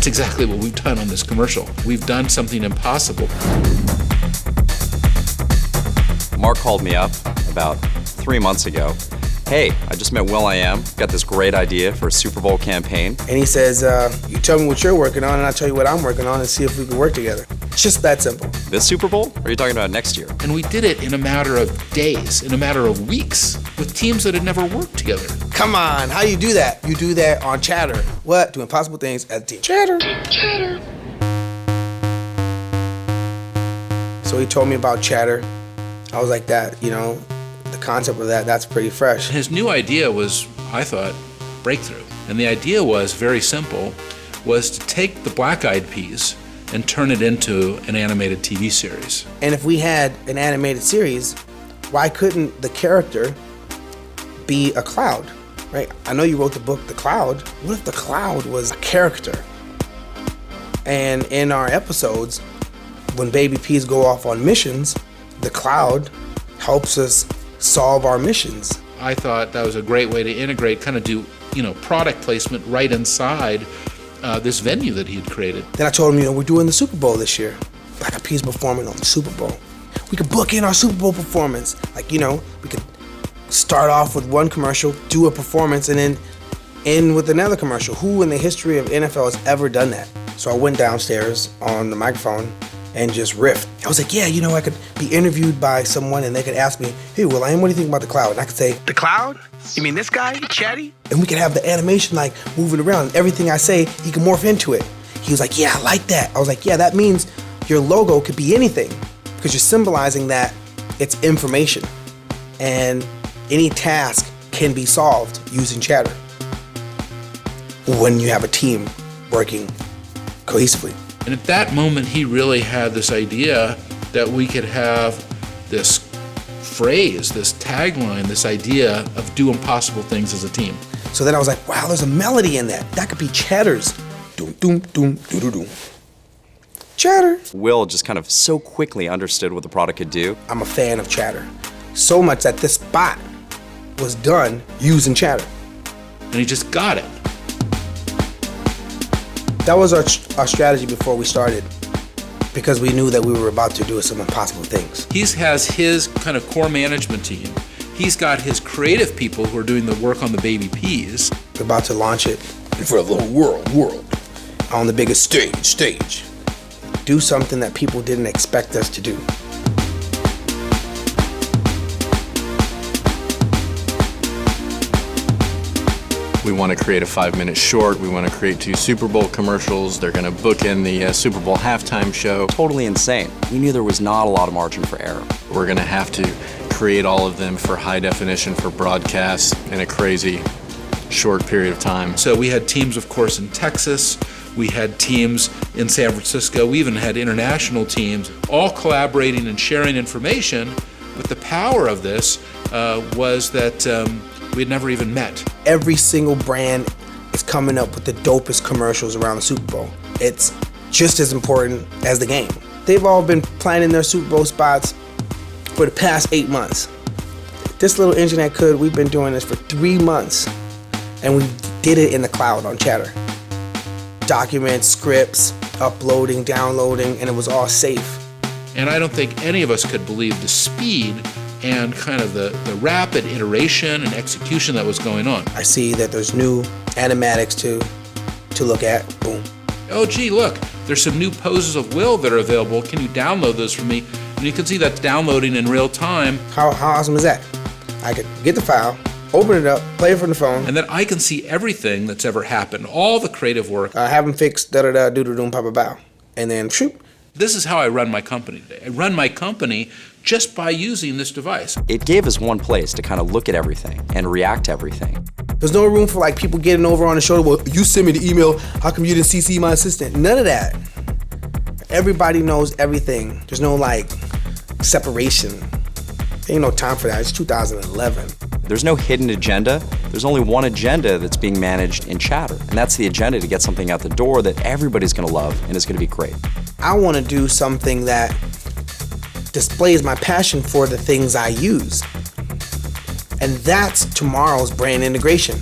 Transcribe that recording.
that's exactly what we've done on this commercial. We've done something impossible. Marc called me up about 3 months ago. Hey, I just met will.i.am, got this great idea for a Super Bowl campaign. And he says, you tell me what you're working on and I'll tell you what I'm working on and see if we can work together. It's just that simple. This Super Bowl? Or are you talking about next year? And we did it in a matter of days, in a matter of weeks, with teams that had never worked together. Come on, how do you do that? You do that on Chatter. What? Do impossible things as a team. Chatter. Chatter. So he told me about Chatter. I was like, that, you know, the concept of that's pretty fresh. His new idea was, I thought, breakthrough. And the idea was very simple, was to take the Black Eyed Peas and turn it into an animated TV series. And if we had an animated series, why couldn't the character be a cloud, right? I know you wrote the book, The Cloud. What if the cloud was a character? And in our episodes, when baby peas go off on missions, the cloud helps us solve our missions. I thought that was a great way to integrate, kind of do, you know, product placement right inside this venue that he had created. Then I told him, you know, we're doing the Super Bowl this year. Black Eyed Peas performing on the Super Bowl. We could book in our Super Bowl performance. Like, you know, we could start off with one commercial, do a performance, and then end with another commercial. Who in the history of NFL has ever done that? So I went downstairs on the microphone and just riffed. I was like, yeah, you know, I could be interviewed by someone and they could ask me, hey, will.i.am, what do you think about the cloud? And I could say, the cloud? You mean this guy, Chatty? And we could have the animation like moving around. Everything I say, he can morph into it. He was like, yeah, I like that. I was like, yeah, that means your logo could be anything because you're symbolizing that it's information and any task can be solved using Chatter when you have a team working cohesively. And at that moment, he really had this idea that we could have this phrase, this tagline, this idea of do impossible things as a team. So then I was like, wow, there's a melody in that. That could be Chatter's. Doom, doom, doom, doo, doo, doom. Chatter. Will just kind of so quickly understood what the product could do. I'm a fan of Chatter. So much that this spot was done using Chatter. And he just got it. That was our strategy before we started, because we knew that we were about to do some impossible things. He has his kind of core management team. He's got his creative people who are doing the work on the baby peas. We're about to launch it in front of the whole world, on the biggest stage. Do something that people didn't expect us to do. We want to create a 5-minute short. We want to create 2 Super Bowl commercials. They're going to book in the Super Bowl halftime show. Totally insane. We knew there was not a lot of margin for error. We're going to have to create all of them for high definition for broadcast in a crazy short period of time. So we had teams, of course, in Texas. We had teams in San Francisco. We even had international teams, all collaborating and sharing information. But the power of this was that we had never even met. Every single brand is coming up with the dopest commercials around the Super Bowl. It's just as important as the game. They've all been planning their Super Bowl spots for the past 8 months. This little engine that could, we've been doing this for 3 months, and we did it in the cloud on Chatter. Documents, scripts, uploading, downloading, and it was all safe. And I don't think any of us could believe the speed and kind of the rapid iteration and execution that was going on. I see that there's new animatics to look at. Boom. Oh, gee, look, there's some new poses of Will that are available. Can you download those for me? And you can see that's downloading in real time. How awesome is that? I could get the file, open it up, play it from the phone. And then I can see everything that's ever happened, all the creative work. Have them fix da-da-da, doo-doo-doom, pa-pa-bow. And then shoot. This is how I run my company today. I run my company just by using this device. It gave us one place to kind of look at everything and react to everything. There's no room for like people getting over on the shoulder, well, you sent me the email, how come you didn't CC my assistant? None of that. Everybody knows everything. There's no like separation. There ain't no time for that. It's 2011. There's no hidden agenda. There's only one agenda that's being managed in Chatter. And that's the agenda to get something out the door that everybody's gonna love and is gonna be great. I wanna do something that displays my passion for the things I use. And that's tomorrow's brand integration.